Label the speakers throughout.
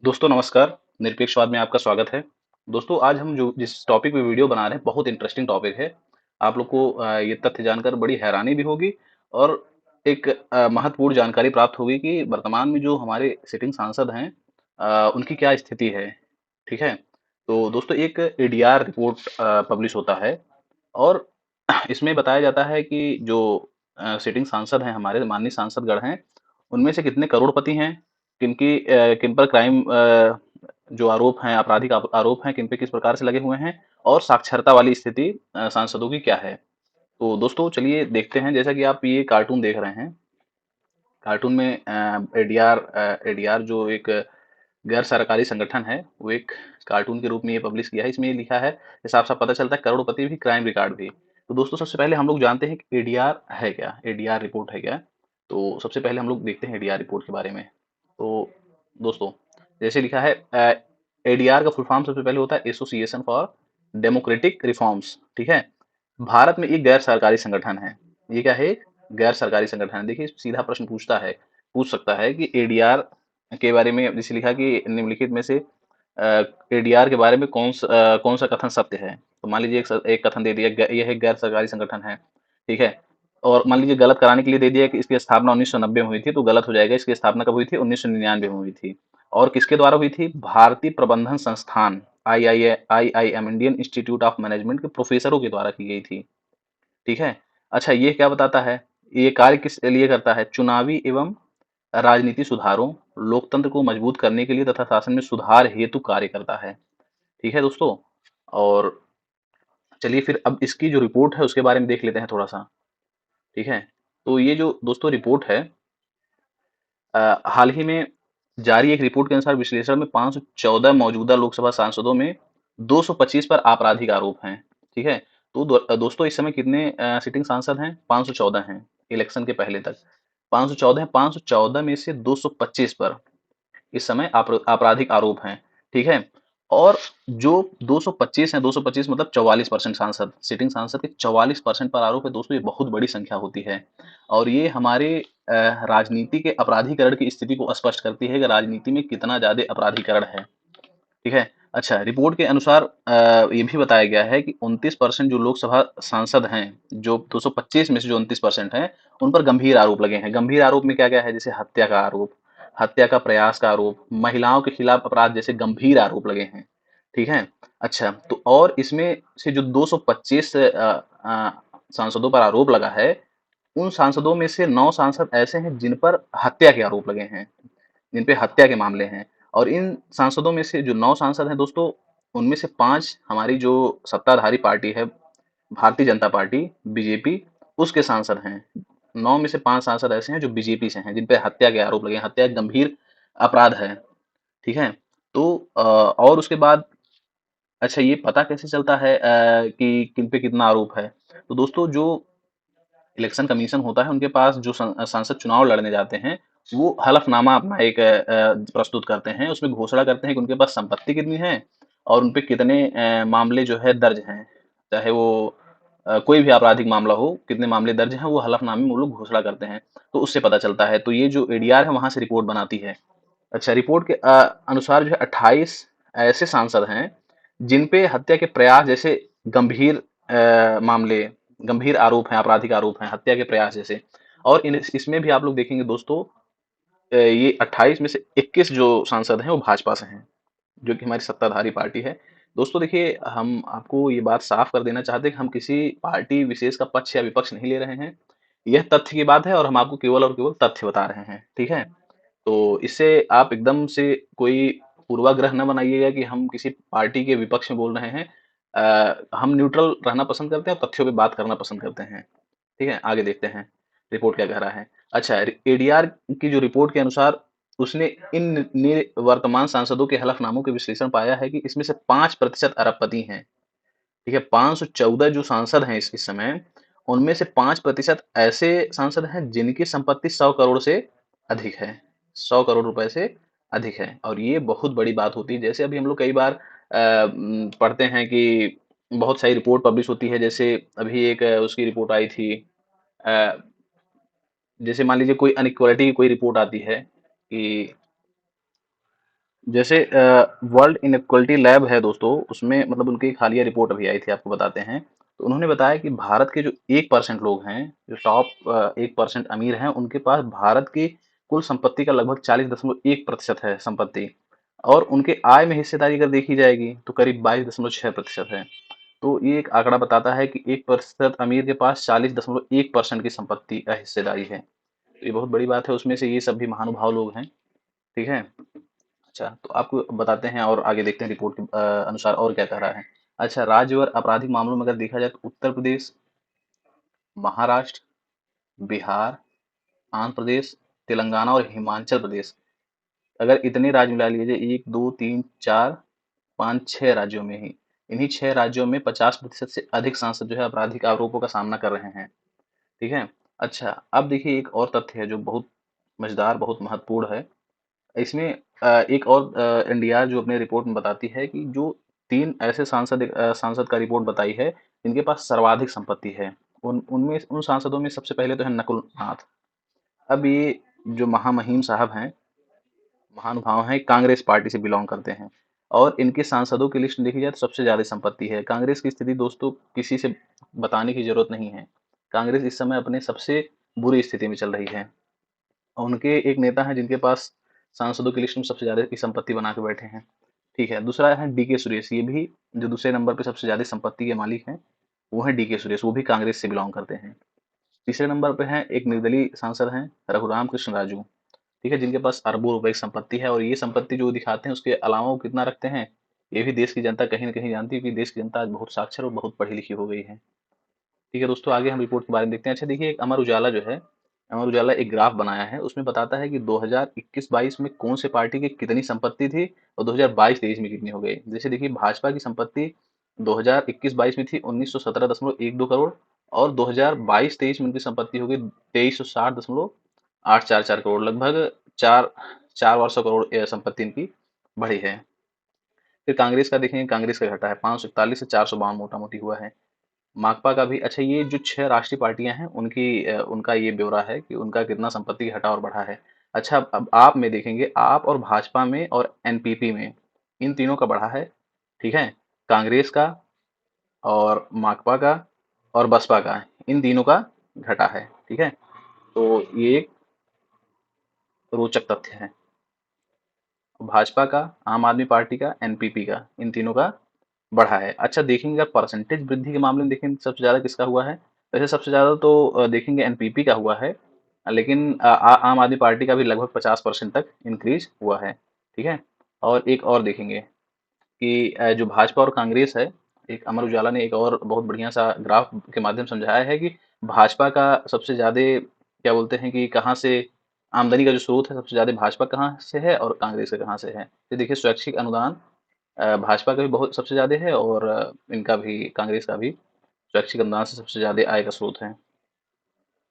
Speaker 1: दोस्तों नमस्कार, निरपेक्षवाद में आपका स्वागत है। दोस्तों आज हम जो जिस टॉपिक पे वीडियो बना रहे हैं बहुत इंटरेस्टिंग टॉपिक है। आप लोग को ये तथ्य जानकर बड़ी हैरानी भी होगी और एक महत्वपूर्ण जानकारी प्राप्त होगी कि वर्तमान में जो हमारे सिटिंग सांसद हैं उनकी क्या स्थिति है, ठीक है? तो दोस्तों एक एडीआर रिपोर्ट पब्लिश होता है और इसमें बताया जाता है कि जो सिटिंग सांसद हैं हमारे माननीय सांसदगण हैं, उनमें से कितने करोड़पति हैं, किन पर क्राइम जो आरोप हैं, आपराधिक आरोप हैं, किन पे किस प्रकार से लगे हुए हैं और साक्षरता वाली स्थिति सांसदों की क्या है। तो दोस्तों चलिए देखते हैं, जैसा कि आप ये कार्टून देख रहे हैं, कार्टून में एडीआर जो एक गैर सरकारी संगठन है, वो एक कार्टून के रूप में ये पब्लिश किया है। इसमें ये लिखा है, साफ साफ पता चलता है करोड़पति भी, क्राइम रिकॉर्ड भी। तो दोस्तों सबसे पहले हम लोग जानते हैं कि एडीआर है क्या, एडीआर रिपोर्ट है क्या। तो सबसे पहले हम लोग देखते हैं एडीआर रिपोर्ट के बारे में। तो दोस्तों जैसे लिखा है, एडीआर का फुल फॉर्म सबसे पहले होता है एसोसिएशन फॉर डेमोक्रेटिक रिफॉर्म्स, ठीक है। भारत में एक गैर सरकारी संगठन है। ये क्या है? एक गैर सरकारी संगठन है। देखिए सीधा प्रश्न पूछ सकता है कि एडीआर के बारे में, जैसे लिखा कि निम्नलिखित में से एडीआर के बारे में कौन सा कथन सत्य है। तो मान लीजिए एक कथन दे दिया, यह एक गैर सरकारी संगठन है, ठीक है। और मान लीजिए गलत कराने के लिए दे दिया कि इसकी स्थापना 1990 में हुई थी, तो गलत हो जाएगा। इसकी स्थापना कब हुई थी? 1999 में हुई थी। और किसके द्वारा हुई थी? भारतीय प्रबंधन संस्थान IIM, Indian institute of management के प्रोफेसरों के द्वारा की गई थी, ठीक है। अच्छा ये क्या बताता है? ये कार्य किस लिए करता है? चुनावी एवं राजनीति सुधारों, लोकतंत्र को मजबूत करने के लिए तथा शासन में सुधार हेतु कार्य करता है, ठीक है दोस्तों। और चलिए फिर अब इसकी जो रिपोर्ट है उसके बारे में देख लेते हैं थोड़ा सा, ठीक है। तो ये जो दोस्तों रिपोर्ट है, हाल ही में जारी एक रिपोर्ट के अनुसार विश्लेषण में 514 मौजूदा लोकसभा सांसदों में 225 पर आपराधिक आरोप हैं, ठीक है। तो दोस्तों इस समय कितने सिटिंग सांसद हैं? 514 हैं इलेक्शन के पहले तक। 514 हैं, 514 में से 225 पर इस समय आपराधिक आरोप हैं, ठीक है। और जो 225 हैं, 225 मतलब 44% सांसद, सिटिंग सांसद के 44% पर आरोप है दोस्तों। ये बहुत बड़ी संख्या होती है और ये हमारे राजनीति के अपराधीकरण की स्थिति को स्पष्ट करती है कि राजनीति में कितना ज्यादा अपराधीकरण है, ठीक है। अच्छा रिपोर्ट के अनुसार ये भी बताया गया है कि 29% जो लोकसभा सांसद हैं, जो 225 में से जो 29% हैं, उन पर गंभीर आरोप लगे हैं। गंभीर आरोप में क्या क्या है? जैसे हत्या का आरोप, हत्या का प्रयास का आरोप, महिलाओं के खिलाफ अपराध जैसे गंभीर आरोप लगे हैं, ठीक है। अच्छा तो और इसमें से जो 225 सांसदों पर आरोप लगा है, उन सांसदों में से 9 सांसद ऐसे हैं जिन पर हत्या के आरोप लगे हैं, जिन पे हत्या के मामले हैं। और इन सांसदों में से जो 9 सांसद हैं दोस्तों, उनमें से 5 हमारी जो सत्ताधारी पार्टी है, भारतीय जनता पार्टी, बीजेपी, उसके सांसद हैं। 9 में से 5 सांसद ऐसे हैं जो बीजेपी से हैं, जिन पे हत्या के आरोप लगे हैं। हत्या एक गंभीर अपराध है, ठीक है। तो और उसके बाद अच्छा ये पता कैसे चलता है कि किन पे कितना आरोप है? तो दोस्तों जो इलेक्शन कमीशन होता है, उनके पास जो सांसद चुनाव लड़ने जाते हैं, वो हलफनामा अपना एक प्रस्तुत करते हैं। उसमें घोषणा करते हैं कि उनके पास संपत्ति कितनी है और उनपे कितने मामले जो है दर्ज हैं। चाहे वो कोई भी आपराधिक मामला हो, कितने मामले दर्ज हैं, वो हलफनामे में वो लोग घोषणा करते हैं। तो उससे पता चलता है। तो ये जो एडीआर है वहां से रिपोर्ट बनाती है। अच्छा रिपोर्ट के अनुसार जो है 28 ऐसे सांसद हैं जिन पे हत्या के प्रयास जैसे गंभीर मामले, गंभीर आरोप हैं, आपराधिक आरोप हैं, हत्या के प्रयास जैसे। और इसमें भी आप लोग देखेंगे दोस्तों, ये 28 में से 21 जो सांसद हैं वो भाजपा से हैं, जो कि हमारी सत्ताधारी पार्टी है। दोस्तों देखिए हम आपको ये बात साफ कर देना चाहते हैं कि हम किसी पार्टी विशेष का पक्ष या विपक्ष नहीं ले रहे हैं। यह तथ्य की बात है और हम आपको केवल और केवल तथ्य बता रहे हैं, ठीक है। तो इससे आप एकदम से कोई पूर्वाग्रह न बनाइएगा कि हम किसी पार्टी के विपक्ष में बोल रहे हैं। हम न्यूट्रल रहना पसंद करते हैं और तथ्यों पे बात करना पसंद करते हैं, ठीक है। आगे देखते हैं रिपोर्ट क्या कह रहा है। अच्छा एडीआर की जो रिपोर्ट के अनुसार उसने इन वर्तमान सांसदों के हलफनामों के विश्लेषण पाया है कि इसमें से 5% अरबपति हैं, ठीक है। 514 जो सांसद हैं इस समय, उनमें से 5% ऐसे सांसद हैं जिनकी संपत्ति 100 करोड़ से अधिक है, 100 करोड़ रुपए से अधिक है। और ये बहुत बड़ी बात होती है। जैसे अभी हम लोग कई बार पढ़ते हैं कि बहुत सारी रिपोर्ट पब्लिश होती है। जैसे अभी एक उसकी रिपोर्ट आई थी, अ, जैसे मान लीजिए कोई अनइक्वालिटी की कोई रिपोर्ट आती है कि जैसे वर्ल्ड इनइक्वालिटी लैब है दोस्तों, उसमें मतलब उनकी एक हालिया रिपोर्ट अभी आई थी, आपको बताते हैं। तो उन्होंने बताया कि भारत के जो 1% लोग हैं, जो टॉप 1% अमीर हैं, उनके पास भारत की कुल संपत्ति का लगभग 40.1% है संपत्ति। और उनके आय में हिस्सेदारी अगर देखी जाएगी तो करीब 22.6% है। तो ये एक आंकड़ा बताता है कि 1% अमीर के पास 40.1% की संपत्ति हिस्सेदारी है। तो ये बहुत बड़ी बात है, उसमें से ये सब भी महानुभाव लोग हैं। ठीक है। अच्छा, तो आपको बताते हैं और आगे देखते हैं रिपोर्ट के अनुसार और क्या कह रहा है। अच्छा, राज्य और आपराधिक मामलों में अगर देखा जाए तो उत्तर प्रदेश, महाराष्ट्र, बिहार, आंध्र प्रदेश, तेलंगाना और हिमाचल प्रदेश, अगर इतने राज्य मिला लीजिए, 1 2 3 4 5 6 राज्यों में ही, इन्हीं 6 राज्यों में 50% से अधिक सांसद जो है आपराधिक आरोपों का सामना कर रहे हैं। ठीक है। अच्छा, अब देखिए एक और तथ्य है जो बहुत मजेदार, बहुत महत्वपूर्ण है। इसमें एक और एनडीआर जो अपने रिपोर्ट में बताती है कि जो 3 ऐसे सांसद का रिपोर्ट बताई है जिनके पास सर्वाधिक संपत्ति है। उन उनमें उन सांसदों में सबसे पहले तो है नकुल नाथ। अब ये जो महामहिम साहब हैं, महानुभाव हैं, कांग्रेस पार्टी से बिलोंग करते हैं। और इनके सांसदों की लिस्ट देखी जाए तो सबसे ज्यादा संपत्ति है। कांग्रेस की स्थिति दोस्तों किसी से बताने की जरूरत नहीं है। कांग्रेस इस समय अपने सबसे बुरी स्थिति में चल रही है। उनके एक नेता हैं जिनके पास सांसदों की लिस्ट में सबसे ज्यादा की संपत्ति बना के बैठे हैं। ठीक है। दूसरा है डीके सुरेश, ये भी जो दूसरे नंबर पे सबसे ज्यादा संपत्ति के मालिक हैं, वो है डीके सुरेश, वो भी कांग्रेस से बिलोंग करते हैं। तीसरे नंबर पे हैं एक निर्दलीय सांसद हैं रघुराम कृष्ण राजू। ठीक है, जिनके पास अरबों रुपए की संपत्ति है। और ये संपत्ति जो दिखाते हैं उसके अलावा वो कितना रखते हैं, ये भी देश की जनता कहीं ना कहीं जानती है कि देश की जनता आज बहुत साक्षर और बहुत पढ़ी लिखी हो गई है। ठीक है दोस्तों, आगे हम रिपोर्ट के बारे में देखते हैं। अच्छा देखिए, एक अमर उजाला जो है, अमर उजाला एक ग्राफ बनाया है, उसमें बताता है कि 2021-22 में कौन से पार्टी की कितनी संपत्ति थी और 2022-23 में कितनी हो गई। जैसे देखिए, भाजपा की संपत्ति 2021-22 में थी 1917.12 करोड़, और 2022-23 में उनकी संपत्ति हो गई 2360.844 करोड़, लगभग चार 400 संपत्ति इनकी बढ़ी है। फिर कांग्रेस का देखेंगे, कांग्रेस का घटा है 541 से 452 मोटा मोटी हुआ है। माकपा का भी। अच्छा, ये जो 6 राष्ट्रीय पार्टियां हैं उनकी उनका ये ब्यौरा है कि उनका कितना संपत्ति घटा और बढ़ा है। अच्छा, अब आप में देखेंगे, आप और भाजपा में और एनपीपी में, इन तीनों का बढ़ा है। ठीक है। कांग्रेस का और माकपा का और बसपा का, इन तीनों का घटा है। ठीक है। तो ये एक रोचक तथ्य है। भाजपा का, आम आदमी पार्टी का, एनपीपी का, इन तीनों का बढ़ा है। अच्छा देखेंगे, अगर परसेंटेज वृद्धि के मामले में देखें सबसे ज्यादा किसका हुआ है। वैसे सबसे ज्यादा तो देखेंगे एनपीपी का हुआ है, लेकिन आम आदमी पार्टी का भी लगभग 50% तक इंक्रीज हुआ है। ठीक है। और एक और देखेंगे कि जो भाजपा और कांग्रेस है, एक अमर उजाला ने एक और बहुत बढ़िया सा ग्राफ के माध्यम से समझाया है कि भाजपा का सबसे ज्यादा क्या बोलते हैं कि कहाँ से आमदनी का जो स्रोत है सबसे ज्यादा भाजपा कहाँ से है और कांग्रेस का कहाँ से है। तो देखिए, स्वैच्छिक अनुदान भाजपा का भी बहुत सबसे ज्यादा है, और इनका भी, कांग्रेस का भी स्वैच्छिक अनुदान से सबसे ज्यादा आय का स्रोत है।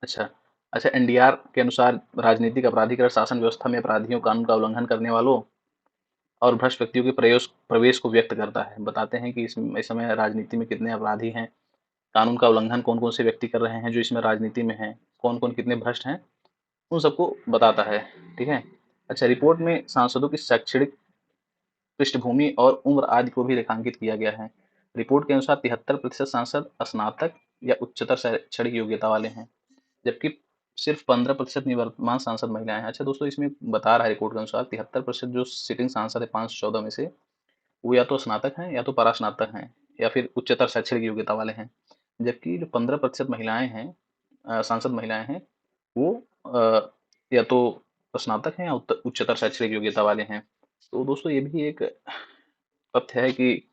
Speaker 1: अच्छा। अच्छा, एनडीआर के अनुसार राजनीतिक अपराधीकरण शासन व्यवस्था में अपराधियों, कानून का उल्लंघन करने वालों और भ्रष्ट व्यक्तियों के प्रवेश को व्यक्त करता है। बताते हैं कि इस समय राजनीति में कितने अपराधी हैं, कानून का उल्लंघन कौन कौन से व्यक्ति कर रहे हैं जो इसमें राजनीति में हैं, कौन कौन कितने भ्रष्ट हैं, उन सबको बताता है। ठीक है। अच्छा, रिपोर्ट में सांसदों की शैक्षणिक पृष्ठभूमि और उम्र आदि को भी रेखांकित किया गया है। रिपोर्ट के अनुसार 73% सांसद स्नातक या उच्चतर शैक्षणिक योग्यता वाले हैं, जबकि सिर्फ 15% निवर्तमान सांसद महिलाएं हैं। अच्छा दोस्तों, इसमें बता रहा है रिपोर्ट के अनुसार 73% जो सिटिंग सांसद है 514 में से, वो या तो स्नातक हैं या तो परास्नातक हैं या फिर उच्चतर शैक्षणिक योग्यता वाले हैं। जबकि जो 15% महिलाएं हैं, सांसद महिलाएं हैं, वो या तो स्नातक हैं या उच्चतर शैक्षणिक योग्यता वाले हैं। तो दोस्तों, ये भी एक तथ्य है कि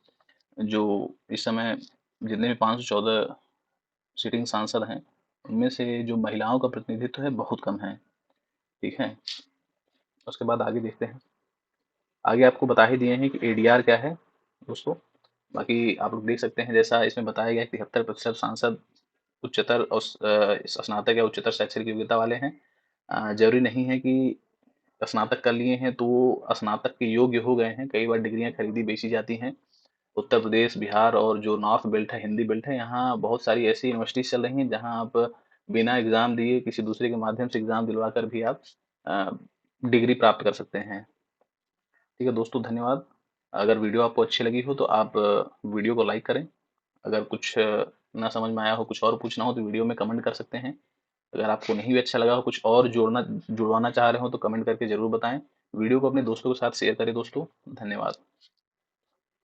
Speaker 1: जो इस समय जितने भी 514 सिटिंग सांसद हैं, उनमें से जो महिलाओं का प्रतिनिधित्व है बहुत कम है। ठीक है। उसके बाद आगे देखते हैं। आगे आपको बता ही दिए हैं कि एडीआर क्या है दोस्तों। बाकी आप लोग देख सकते हैं, जैसा इसमें बताया गया है, 73% सांसद उच्चतर और स्नातक या उच्चतर शैक्षणिक योग्यता वाले हैं। जरूरी नहीं है कि स्नातक कर लिए हैं तो वो स्नातक के योग्य हो गए हैं। कई बार डिग्रियां खरीदी बेची जाती हैं। उत्तर प्रदेश, बिहार और जो नॉर्थ बेल्ट है, हिंदी बेल्ट है, यहाँ बहुत सारी ऐसी यूनिवर्सिटीज चल रही हैं जहाँ आप बिना एग्जाम दिए किसी दूसरे के माध्यम से एग्जाम दिलवा कर भी आप डिग्री प्राप्त कर सकते हैं। ठीक है दोस्तों, धन्यवाद। अगर वीडियो आपको अच्छी लगी हो तो आप वीडियो को लाइक करें। अगर कुछ ना समझ में आया हो, कुछ और पूछना हो तो वीडियो में कमेंट कर सकते हैं। अगर आपको नहीं भी अच्छा लगा हो, कुछ और जुड़वाना चाह रहे हो तो कमेंट करके ज़रूर बताएं। वीडियो को अपने दोस्तों के साथ शेयर करें दोस्तों। धन्यवाद।